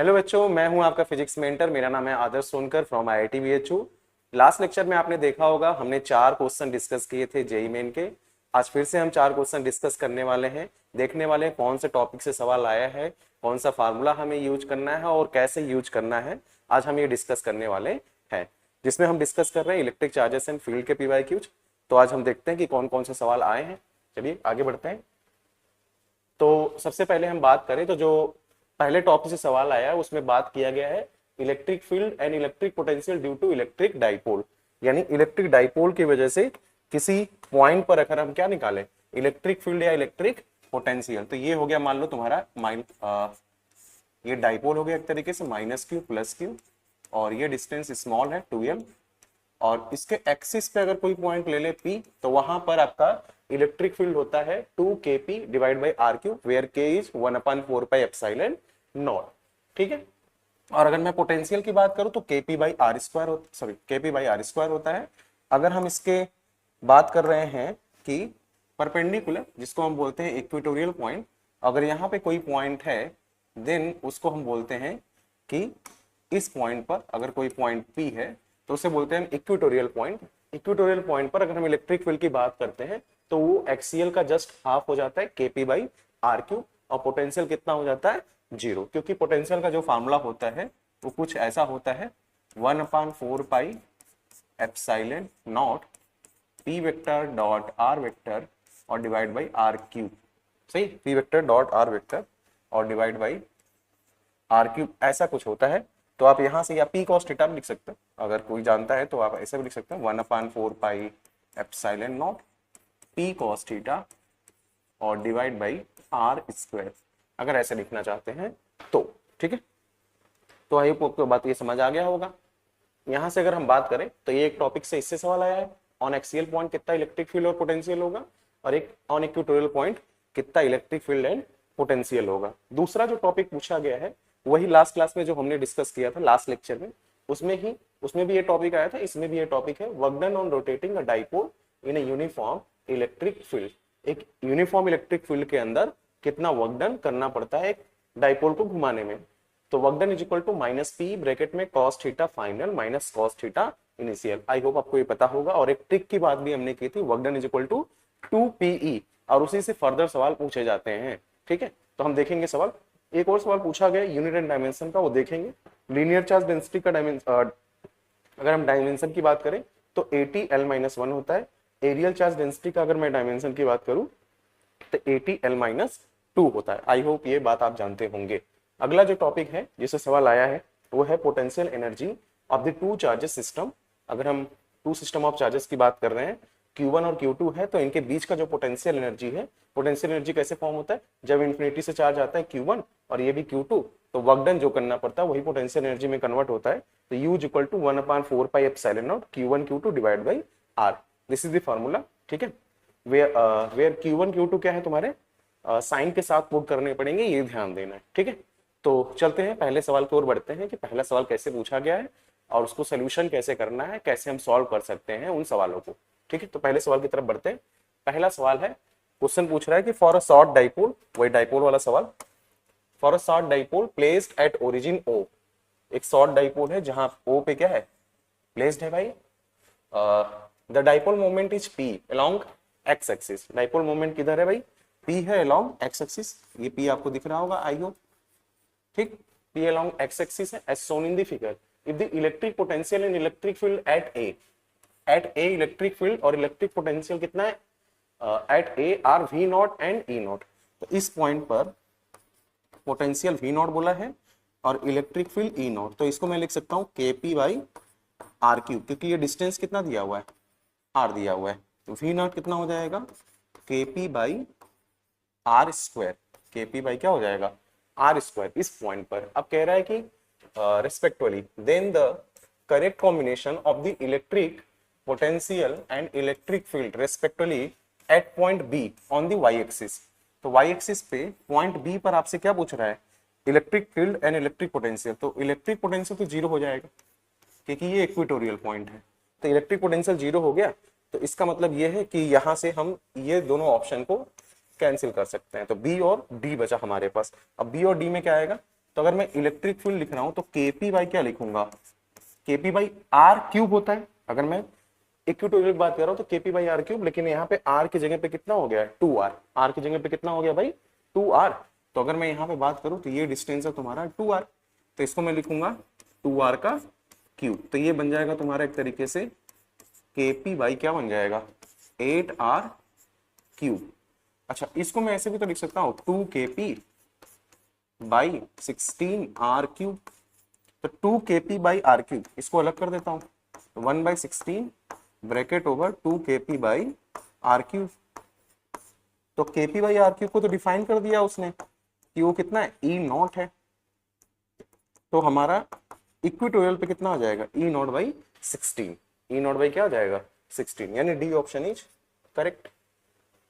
Hello बच्चों, मैं हूं आपका फिजिक्स मेंटर। मेरा नाम है Adarsh Sonkar from IIT BHU. Last lecture में आपने देखा होगा हमने 4 क्वेश्चन डिस्कस किए थे जेईई मेन के। आज फिर से हम 4 क्वेश्चन डिस्कस करने वाले हैं। देखने वाले हैं कौन से टॉपिक से सवाल आया है, कौन सा फार्मूला हमें यूज करना है और कैसे यूज करना है। आज हम ये डिस्कस करने वाले हैं, जिसमें हम डिस्कस कर रहे हैं इलेक्ट्रिक चार्जेस एंड फील्ड के पीवाईक्यूज। तो आज हम देखते हैं कि कौन कौन से सवाल आए हैं। चलिए आगे बढ़ते हैं। तो सबसे पहले हम बात करें तो जो पहले टॉपिक से सवाल आया है उसमें बात किया गया है electric field and electric potential due to electric dipole. यानी इलेक्ट्रिक डाइपोल की वजह से किसी पॉइंट पर अगर हम क्या निकालें, इलेक्ट्रिक फील्ड या इलेक्ट्रिक पोटेंशियल। तो ये हो गया, मान लो तुम्हारा ये डाइपोल हो गया एक तरीके से -q + q, और ये डिस्टेंस स्मॉल है 2m, और इसके एक्सिस पे अगर कोई पॉइंट ले ले P, तो वहां पर आपका इलेक्ट्रिक फील्ड होता है 2kp / r3, where k is 1/4πε0। ठीक है। और अगर मैं पोटेंशियल की बात करूं तो kp/r2 होता है। अगर हम इसके बात कर रहे हैं कि परपेंडिकुलर, जिसको हम बोलते हैं इक्वेटोरियल पॉइंट, अगर यहाँ पे कोई पॉइंट है देन उसको हम बोलते हैं कि इस पॉइंट पर अगर कोई पॉइंट P है तो उसे बोलते हैं इक्वेटोरियल पॉइंट। इक्वेटोरियल पॉइंट पर अगर हम इलेक्ट्रिक फील्ड की बात करते हैं तो वो एक्सियल का जस्ट हाफ हो जाता है kp/r3, और पोटेंशियल कितना हो जाता है 0, क्योंकि पोटेंशियल का जो फार्मूला होता है वो कुछ ऐसा होता है 1/4πε0 p vector dot r vector और डिवाइड बाई r क्यूब। सही, p vector dot r vector और डिवाइड बाई r क्यूब, ऐसा कुछ होता है। तो आप यहाँ से या p cos थीटा भी लिख सकते हैं, अगर कोई जानता है तो आप ऐसे भी लिख सकते हैं 1/4πε0 p cos थीटा और डिवाइड बाई r², अगर ऐसे लिखना चाहते हैं तो। ठीक है, तो आई होप आपको बात ये समझ आ गया होगा। यहाँ से अगर हम बात करें तो ये एक टॉपिक से इससे सवाल आया है, ऑन एक्सियल पॉइंट कितना इलेक्ट्रिक फील्ड और पोटेंशियल होगा, और एक ऑन इक्वेटोरियल पॉइंट कितना इलेक्ट्रिक फील्ड एंड पोटेंशियल होगा। दूसरा जो टॉपिक पूछा गया है वही लास्ट क्लास में जो हमने डिस्कस किया था लास्ट लेक्चर में, उसमें भी ये टॉपिक आया था, इसमें भी ये टॉपिक है, work done on rotating a dipole in a uniform electric field. एक यूनिफॉर्म इलेक्ट्रिक फील्ड के अंदर कितना वर्क डन करना पड़ता है एक डाइपोल को घुमाने में। तो work done is equal to -p bracket में cos theta final minus cos theta initial. I hope आपको ये पता होगा। और एक ट्रिक की बात भी हमने की थी, work done is equal to 2pe, और उसी से फर्दर सवाल पूछे जाते हैं। ठीक है, तो हम देखेंगे सवाल। एक और सवाल पूछा गया यूनिट एंड डायमेंशन का, वो देखेंगे। लीनियर चार्ज डेंसिटी का डायमेंशन, अगर हम डायमेंशन की बात करें तो 80L-1 होता है। एरियल चार्ज डेंसिटी का अगर मैं डायमेंशन की बात करूं तो 80L-2 होता है। आई होप ये बात आप जानते होंगे। अगला जो टॉपिक है जिससे सवाल आया है वो है potential energy of the two charges system. अगर हम टू सिस्टम ऑफ चार्जेस की बात कर रहे हैं, Q1 और Q2 है, तो इनके बीच का जो पोटेंशियल एनर्जी है, पोटेंशियल एनर्जी कैसे फॉर्म होता है, जब इन्फिनिटी से चार्ज आता है Q1 और ये भी Q2, तो वर्क डन जो करना पड़ता है वही पोटेंशियल एनर्जी में कन्वर्ट होता है। तो U is equal to 1/4πε0 Q1 Q2 divide by R। This is the formula. ठीक है, वेयर Q1 Q2 क्या है तुम्हारे साइन के साथ पुट करने पड़ेंगे, ये ध्यान देना है। ठीक है, तो चलते हैं पहले सवाल की ओर बढ़ते हैं कि पहला सवाल कैसे पूछा गया है और उसको सोल्यूशन कैसे करना है, कैसे हम सॉल्व कर सकते हैं उन सवालों को। ठीक है, तो पहले सवाल की तरफ बढ़ते हैं। पहला सवाल है, क्वेश्चन पूछ रहा है कि फॉर अ शॉर्ट डाइपोल, वही डाइपोल वाला सवाल, for a short dipole placed at origin O। एक शॉर्ट डाइपोल है जहां O पे क्या है, प्लेस्ड है भाई। The dipole moment is P along x axis. Dipole moment किधर है भाई, P है अलोंग एक्स एक्सिस। ये P आपको दिख रहा होगा आई होप। ठीक, P along x axis है as shown in the figure. If the electric potential and electric field at A electric field और electric potential कितना है at A are V0 and E0। तो इस पॉइंट पर potential V0 बोला है और इलेक्ट्रिक फील्ड E0, तो इसको मैं लिख सकता हूँ kp/r3, क्योंकि ये डिस्टेंस कितना दिया हुआ है, r दिया हुआ है। तो V0 कितना हो जाएगा kp/r², kp क्या हो जाएगा r²। इस पॉइंट पर अब कह रहा है कि respectively then the correct combination of the electric potential and electric field respectively at point B on the y axis. तो y एक्सिस पे पॉइंट B पर आपसे क्या पूछ रहा है, electric field and electric potential. तो इलेक्ट्रिक पोटेंशियल तो 0 हो जाएगा क्योंकि ये इक्वेटोरियल पॉइंट है। तो इलेक्ट्रिक पोटेंशियल 0 हो गया, तो इसका मतलब ये है कि यहाँ से हम ये दोनों ऑप्शन को कैंसिल कर सकते हैं। तो बी और डी बचा हमारे पास। अब बी और डी में क्या आएगा, तो अगर मैं इलेक्ट्रिक फील्ड लिख रहा हूं तो केपी बाई क्या लिखूंगा, केपी बाई आर क्यूब होता है। अगर मैं इक्विटोरियल की बात कर रहा हूं तो केपी बाई आर क्यूब, लेकिन यहाँ पे आर की जगह पे कितना हो गया है 2r, आर की जगह पे कितना हो गया भाई 2r। तो अगर मैं यहाँ पे बात करूं तो ये डिस्टेंस है तुम्हारा 2r, तो इसको मैं लिखूंगा 2r का क्यूब। तो ये बन जाएगा तुम्हारा एक तरीके से केपी बाई क्या बन जाएगा 8r क्यूब। अच्छा इसको मैं ऐसे भी तो लिख सकता हूँ 2kp बाई 16r क्यूब। तो 2kp बाई आर क्यूब इसको अलग कर देता हूँ, 1/16 bracket over 2kp by R cube. तो kp बाई आर क्यूब को तो डिफाइन कर दिया उसने कि वो कितना है ई नॉट है। तो हमारा इक्विटोरियल पे कितना आ जाएगा E naught by 16, E naught by क्या आ जाएगा 16, यानी डी ऑप्शन इज करेक्ट।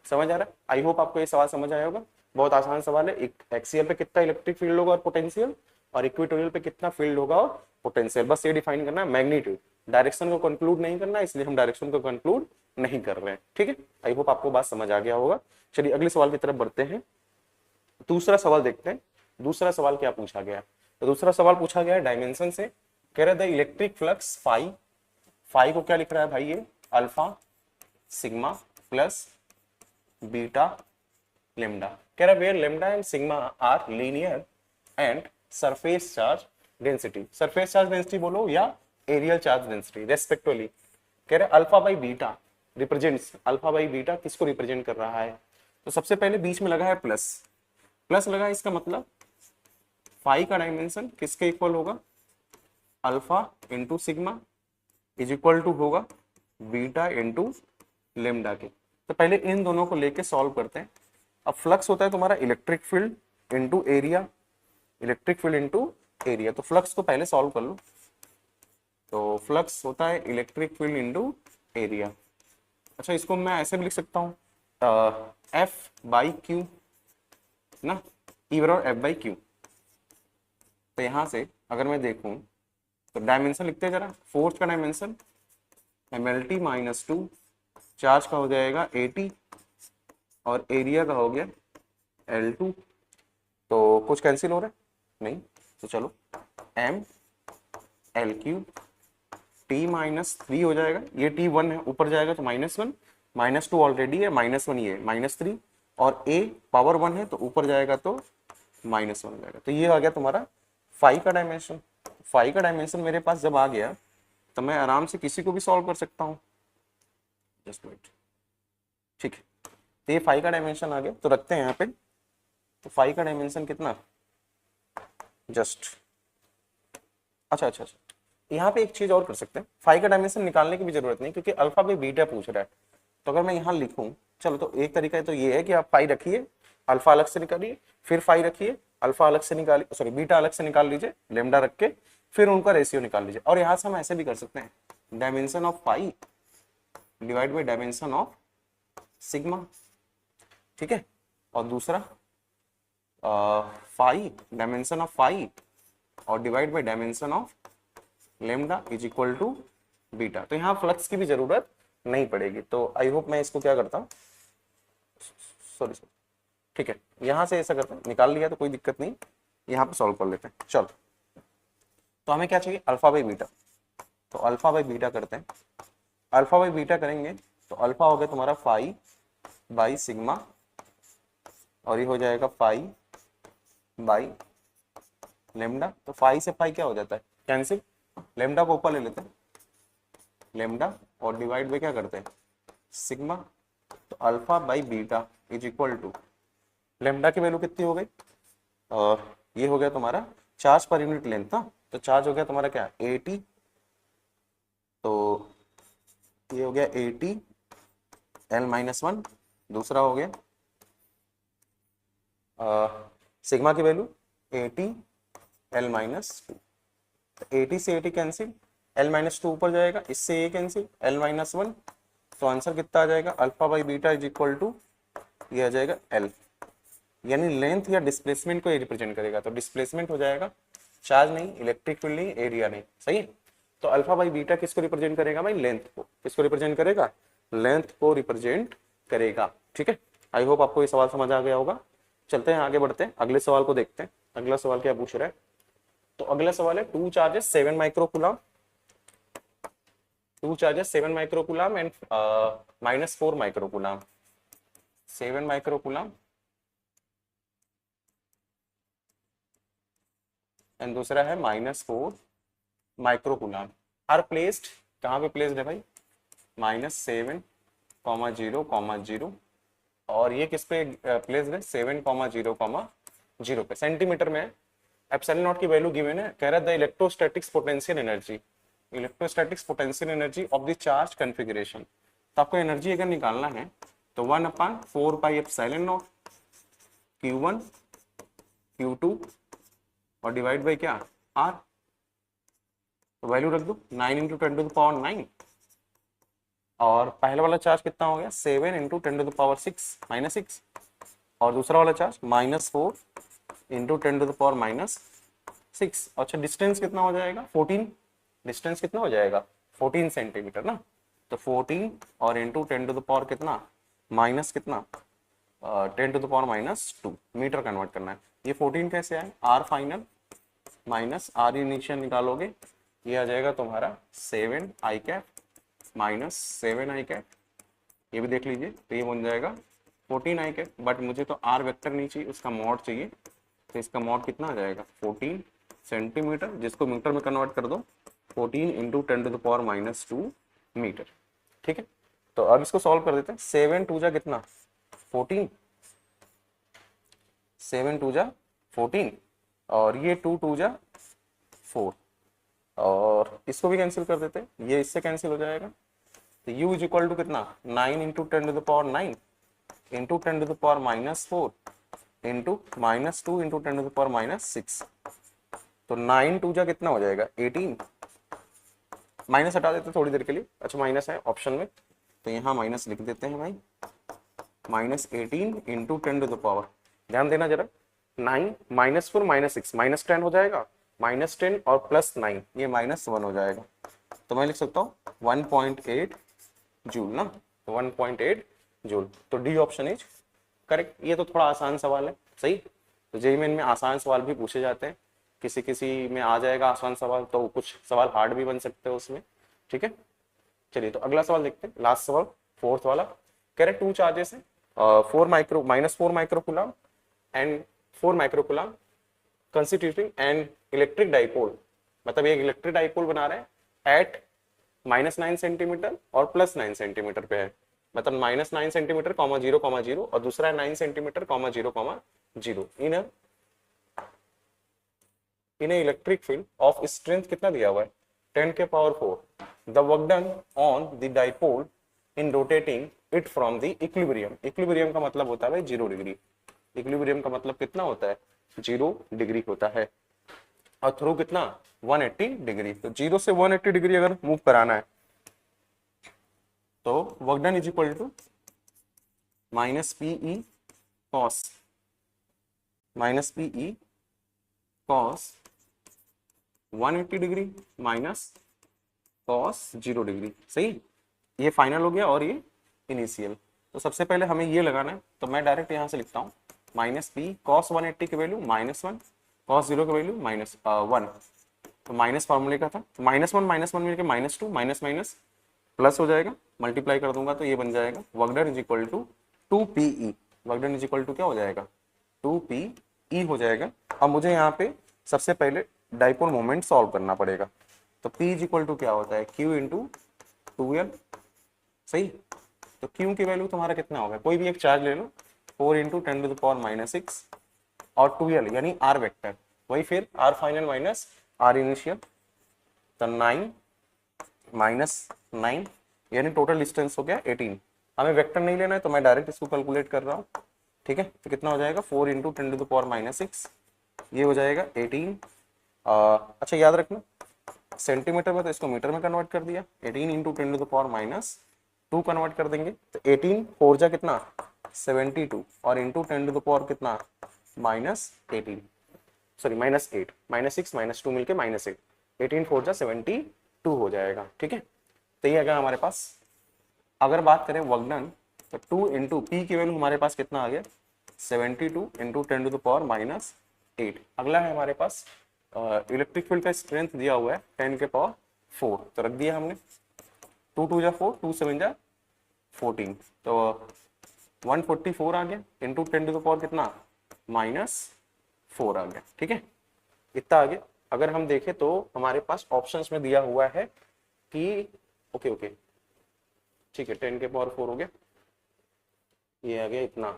समझ आ रहा है? आई होप आपको ये सवाल समझ आया होगा। बहुत आसान सवाल है। एक्सियल पे कितना इलेक्ट्रिक फील्ड होगा और पोटेंशियल, और इक्वेटोरियल पे कितना फील्ड होगा और पोटेंशियल, बस ये डिफाइन करना है। मैग्नीट्यूड, डायरेक्शन को कंक्लूड नहीं करना, इसलिए हम डायरेक्शन को कंक्लूड नहीं कर रहे हैं। ठीक है, आई होप आपको बात समझ आ गया होगा। चलिए अगले सवाल की तरफ बढ़ते हैं। दूसरा सवाल देखते हैं। दूसरा सवाल क्या पूछा गया? तो दूसरा सवाल पूछा गया है डायमेंशन से। कह रहा है the electric flux phi, phi को क्या लिख रहा है भाई ये alpha sigma plus beta lambda. कह रहा है where lambda and sigma are linear and surface charge density, surface charge density बोलो या एरियल चार्ज डेंसिटी रेस्पेक्टिवली। कह रहे alpha by beta represents, alpha by beta किसको रिप्रेजेंट कर रहा है? तो सबसे पहले बीच में लगा है प्लस, प्लस लगा है, इसका मतलब फाई का डायमेंशन किसके इक्वल होगा alpha into sigma is equal to होगा बीटा इंटू लेमडा के। तो पहले इन दोनों को लेके सॉल्व करते हैं। अब फ्लक्स होता है तुम्हारा electric field into area, electric field into area. तो फ्लक्स को पहले सॉल्व कर लो। तो फ्लक्स होता है इलेक्ट्रिक फील्ड इंटू एरिया। अच्छा इसको मैं ऐसे भी लिख सकता हूँ एफ बाई क्यू ना, ई बराबर एफ बाई क्यू। तो यहाँ से अगर मैं देखूं तो डायमेंशन लिखते हैं जरा। फोर्स का डायमेंशन mlt माइनस 2, चार्ज का हो जाएगा 80 और एरिया का हो गया L2। तो कुछ कैंसिल हो रहा है नहीं, तो चलो m L cube t minus 3 हो जाएगा, ये t1 है ऊपर जाएगा तो -1, -2 ऑलरेडी है, -1 ये -3 और a पावर 1 है तो ऊपर जाएगा तो -1 हो जाएगा। तो ये आ गया तुम्हारा फाई का डायमेंशन। फाई का डायमेंशन मेरे पास जब आ गया तो मैं आराम से किसी को भी सॉल्व कर सकता हूँ। जस्ट वेट, ठीक है। तो ये फाई का डायमेंशन आ गया, तो रखते हैं यहाँ पे। तो फाई का डायमेंशन कितना जस्ट अच्छा, यहाँ पे एक चीज और कर सकते हैं। फाई का डायमेंशन निकालने की भी जरूरत नहीं क्योंकि अल्फा बाई बीटा पूछ रहा है। तो अगर मैं यहाँ लिखूं, चलो तो एक तरीका तो ये है कि आप फाई रखिए, अल्फा अलग से निकालिए, फिर फाई रखिए, अल्फा अलग से निकालिए, सॉरी बीटा अलग से निकाल लीजिए, लेमडा रख के फिर उनका रेशियो निकाल लीजिए। और यहाँ से हम ऐसे भी कर सकते हैं dimension of phi divide by dimension of sigma, ठीक है। और दूसरा फाई डायमेंशन ऑफ फाई और divide by dimension of lambda is equal to beta. तो यहाँ फ्लक्स की भी जरूरत नहीं पड़ेगी। तो आई होप मैं इसको क्या करता हूँ, सॉरी ठीक है, यहाँ से ऐसा करते हैं, निकाल लिया तो कोई दिक्कत नहीं, यहाँ पे सॉल्व कर लेते हैं। चलो तो हमें क्या चाहिए अल्फा बाई बीटा। तो अल्फा बाई बीटा करते हैं। अल्फा बाई बीटा करेंगे तो अल्फा हो गया तुम्हारा फाई बाई सिग्मा और ये हो जाएगा फाई बाई लेमडा। तो फाई से फाई क्या हो जाता है कैंसिल, लेमडा को ऊपर ले लेते हैं, लेमडा और डिवाइड बाई क्या करते हैं सिग्मा। तो alpha by beta is equal to lambda की वैल्यू कितनी हो गई, ये हो गया तुम्हारा चार्ज पर यूनिट लेंथ ना। तो चार्ज हो गया तुम्हारा क्या 80, तो ये हो गया 80 L-1। दूसरा हो गया सिग्मा की वैल्यू 80 L-2। 80 से 80 कैंसिल, L-2 ऊपर जाएगा, इससे ये कैंसिल L-1। तो आंसर कितना आ जाएगा alpha by beta is equal to ये आ जाएगा L, यानी लेंथ या डिस्प्लेसमेंट को ये रिप्रेजेंट करेगा। तो डिस्प्लेसमेंट हो जाएगा, चार्ज नहीं, इलेक्ट्रिक फील्ड नहीं, एरिया नहीं, सही है। तो अल्फा बाई बीटा किसको रिप्रेजेंट करेगा भाई, लेंथ को। किसको रिप्रेजेंट करेगा, लेंथ को रिप्रेजेंट करेगा, ठीक है। आई होप आपको ये सवाल समझ आ गया होगा। चलते हैं आगे बढ़ते हैं, अगले सवाल को देखते हैं। अगला सवाल क्या पूछ रहा है? तो अगला सवाल है 2 charges 7 microcoulomb, 2 charges 7 microcoulomb and minus 4 microcoulomb, 7 microcoulomb and दूसरा है माइनस 4 माइक्रोकूलम्ब आर प्लेस्ड, कहाँ पे प्लेस्ड है भाई? -7,0,0 और ये किस पे प्लेस्ड है? 7,0,0 पे, सेंटीमीटर में है। एप्सिलॉन नॉट की वैल्यू गिवन है, कह रहा है the electrostatics potential energy, electrostatics potential energy of the charge configuration. तो आपको एनर्जी अगर निकालना है तो 1/4 एप्सिलॉन नॉट Q1 Q2 और डिवाइड बाई क्या? R। तो वैल्यू रख दो 9 × 10⁻⁹ और पहला वाला चार्ज कितना हो गया? 7 × 10⁻6 और दूसरा वाला चार्ज -4 × 10⁻6। अच्छा डिस्टेंस कितना हो जाएगा? 14। डिस्टेंस कितना हो जाएगा? 14 सेंटीमीटर ना। तो 14 और इंटू 10⁻, कितना? माइनस कितना? 10⁻⁻2 मीटर कन्वर्ट करना है। ये 14 कैसे आए? R final minus R initial निकालोगे, ये आ जाएगा तुम्हारा 7i cap minus 7i cap, ये भी देख लीजिए। तो ये बन जाएगा 14i कैप, बट मुझे तो आर वेक्टर नहीं चाहिए, उसका मॉड चाहिए। तो इसका मॉड कितना आ जाएगा? 14 सेंटीमीटर, जिसको मीटर में कन्वर्ट कर दो 14 × 10⁻2 मीटर। ठीक है, तो अब इसको सॉल्व कर देते हैं। 7 2 जा कितना? 14, 7 2 जा 14 और ये 2 2 जा 4 और इसको भी कैंसिल कर देते हैं, ये इससे कैंसिल हो जाएगा। तो u इज इक्वल टू कितना? 9 × 10⁻9 इंटू 10⁻⁻4 इंटू -2 × 10⁻6। तो 9 2 जा कितना हो जाएगा? 18। माइनस हटा देते थोड़ी देर के लिए। अच्छा माइनस है ऑप्शन में, तो यहाँ माइनस लिख देते हैं भाई। -18 × 10⁻, ध्यान देना जरा, 9 -4 -6 -10 हो जाएगा, -10 और +9 ये -1 हो जाएगा। तो मैं लिख सकता हूँ 1.8 जूल ना, तो 1.8 जूल। तो डी ऑप्शन इज करेक्ट। ये तो थोड़ा आसान सवाल है, सही। तो जेईई मेन में आसान सवाल भी पूछे जाते हैं, किसी किसी में आ जाएगा आसान सवाल, तो कुछ सवाल हार्ड भी बन सकते हैं उसमें। ठीक है, चलिए तो अगला सवाल देखते हैं, लास्ट सवाल, फोर्थ वाला। कह रहे 2 चार्जेस है, -4 microcoulomb and 4 microcoulomb constituting an electric dipole. मतलब ये इलेक्ट्रिक डाइपोल बना रहे हैं एट -9 सेंटीमीटर और +9 सेंटीमीटर पे है। मतलब -9 सेंटीमीटर 0,0 और दूसरा है 9 centimetre 0,0 in electric field of strength कितना दिया हुआ है? 10⁴। The work done on the dipole in rotating it from the equilibrium. Equilibrium का मतलब होता है भाई 0 डिग्री। इक्विलिब्रियम का मतलब कितना होता है? 0 डिग्री होता है। और थ्रू कितना? 180 डिग्री। तो 0 से 180 डिग्री अगर मूव कराना है तो work done is equal to -PE cos 180 degree minus cos 0 degree. सही, ये फाइनल हो गया और ये इनिशियल। तो सबसे पहले हमें ये लगाना है, तो मैं डायरेक्ट यहाँ से लिखता हूँ -P cos 180 की वैल्यू -1, cos 0 की वैल्यू -1। तो माइनस फार्मूले का था, तो -1 मिलकर -2 माइनस माइनस प्लस हो जाएगा, मल्टीप्लाई कर दूंगा तो ये बन जाएगा work done is equal to 2PE। Work done is equal to क्या हो जाएगा? 2PE हो जाएगा। अब मुझे यहाँ पे सबसे पहले डाइपोल मोमेंट सॉल्व करना पड़ेगा। तो P इज इक्वल टू क्या होता है? Q × 2L। सही, तो Q की वैल्यू तुम्हारा कितना होगा? कोई भी एक चार्ज ले लो, 4 × 10⁻6 और 2L यानी R वेक्टर, वही फिर R final minus R initial. तो 9 -9 यानी टोटल डिस्टेंस हो गया 18। हमें वेक्टर नहीं लेना है तो मैं डायरेक्ट इसको कैलकुलेट कर रहा हूँ। ठीक है, तो कितना हो जाएगा? 4 × 10⁻6, ये हो जाएगा 18। अच्छा याद रखना सेंटीमीटर में, तो इसको मीटर में कन्वर्ट कर दिया, 18 × 10⁻2 कन्वर्ट कर देंगे। तो 18 4 जा कितना? 72 और इंटू 10⁻, कितना? -18, सॉरी -8, -6 -2 मिलके -8, 18 4 जा 72 हो जाएगा। ठीक है, तो ये अगर हमारे पास अगर बात करें वर्क डन, तो 2 × P की वैल्यू हमारे पास कितना आ गया? 72 × 10⁻ 8। अगला है हमारे पास इलेक्ट्रिक फील्ड का स्ट्रेंथ दिया हुआ है 10 के पावर 4, तो रख दिया हमने 2 2 जा 4, 2 7 जा 14, तो 144 आ गया इंटू 10 टू द पावर कितना -4 आ गया। ठीक है, इतना आ गया। अगर हम देखें तो हमारे पास ऑप्शंस में दिया हुआ है कि ओके ठीक है 10 के पावर 4 हो गया, ये आ गया इतना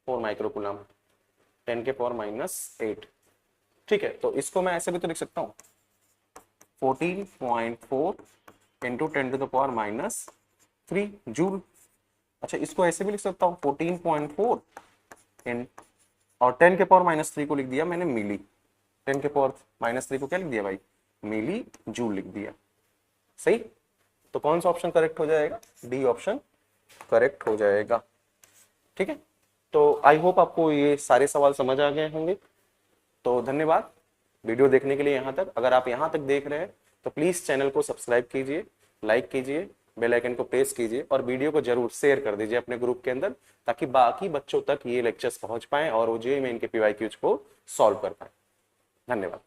4 माइक्रोकूलम 10 के पावर -8। ठीक है, तो इसको मैं ऐसे भी तो लिख सकता हूँ 14.4 into 10 to the power -3 joule. अच्छा, इसको ऐसे भी लिख सकता हूँ 14.4 और 10 के पावर -3 को लिख दिया मैंने मिली, 10 के पावर -3 को क्या लिख दिया भाई, मिली जूल लिख दिया। सही, तो कौन सा ऑप्शन करेक्ट हो जाएगा, डी ऑप्शन करेक्ट हो जाएगा। ठीक है, तो आई होप आपको ये सारे सवाल समझ आ गए होंगे। तो धन्यवाद वीडियो देखने के लिए यहाँ तक। अगर आप यहाँ तक देख रहे हैं तो प्लीज चैनल को सब्सक्राइब कीजिए, लाइक कीजिए, बेल आइकन को प्रेस कीजिए और वीडियो को जरूर शेयर कर दीजिए अपने ग्रुप के अंदर, ताकि बाकी बच्चों तक ये लेक्चर्स पहुंच पाएं और वो जेईई मेन के पीवाईक्यूज को सॉल्व कर पाए। धन्यवाद।